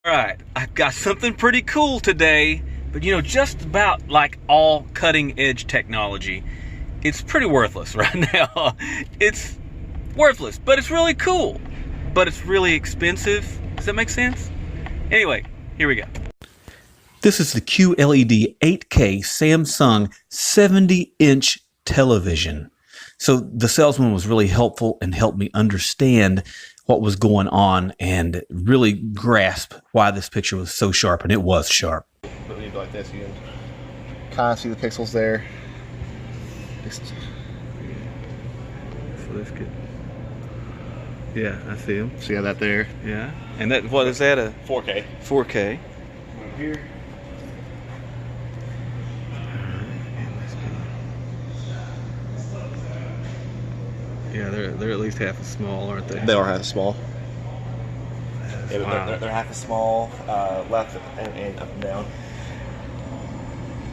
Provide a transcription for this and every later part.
Alright, I've got something pretty cool today, but you know, just about like all cutting edge technology, it's pretty worthless right now. It's worthless, but it's really cool, but it's really expensive. Does that make sense? Anyway, here we go. This is the QLED 8K Samsung 70-inch television. So the salesman was really helpful and helped me understand what was going on and really grasp why this picture was so sharp, and it was sharp. But when you go like this, you can kind of see the pixels there. So that's good. Yeah, I see them. See that there? Yeah. And that, what is that, a 4K. 4K? Over here. Yeah, they're at least half as small, aren't they? They are half as small. Yeah, wow. They're half as small, left and up and down.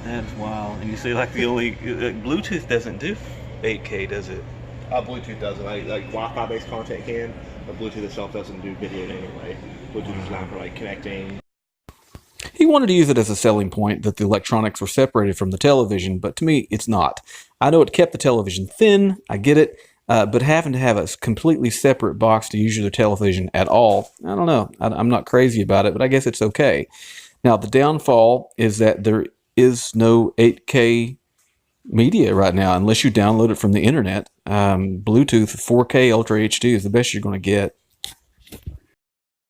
That's wild. And you see, like, the only Bluetooth doesn't do 8K, does it? Bluetooth doesn't. Like Wi-Fi based content can, but Bluetooth itself doesn't do video anyway. Bluetooth is designed for like connecting. He wanted to use it as a selling point that the electronics were separated from the television, but to me, it's not. I know it kept the television thin. I get it. But having to have a completely separate box to use your television at all, I don't know. I'm not crazy about it, but I guess it's okay. Now, the downfall is that there is no 8K media right now unless you download it from the internet. Bluetooth 4K Ultra HD is the best you're going to get.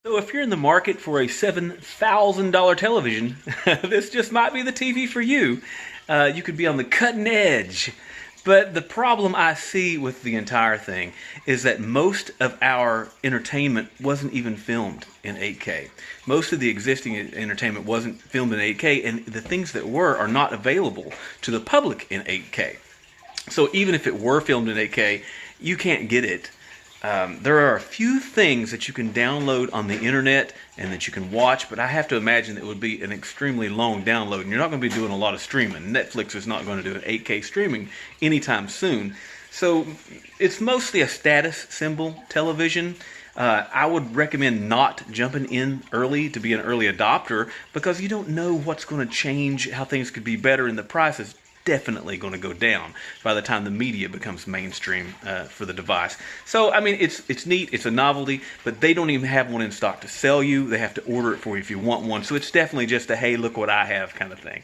So if you're in the market for a $7,000 television, this just might be the TV for you. You could be on the cutting edge. But the problem I see with the entire thing is that most of our entertainment wasn't even filmed in 8K. Most of the existing entertainment wasn't filmed in 8K, and the things that were are not available to the public in 8K. So even if it were filmed in 8K, you can't get it. There are a few things that you can download on the internet and that you can watch, but I have to imagine it would be an extremely long download, and you're not going to be doing a lot of streaming. Netflix is not going to do an 8K streaming anytime soon. So it's mostly a status symbol television. I would recommend not jumping in early to be an early adopter, because you don't know what's going to change, how things could be better, and the price is definitely going to go down by the time the media becomes mainstream for the device. So I mean, it's neat, it's a novelty, but they don't even have one in stock to sell you. They have to order it for you if you want one. So it's definitely just a hey, look what I have kind of thing.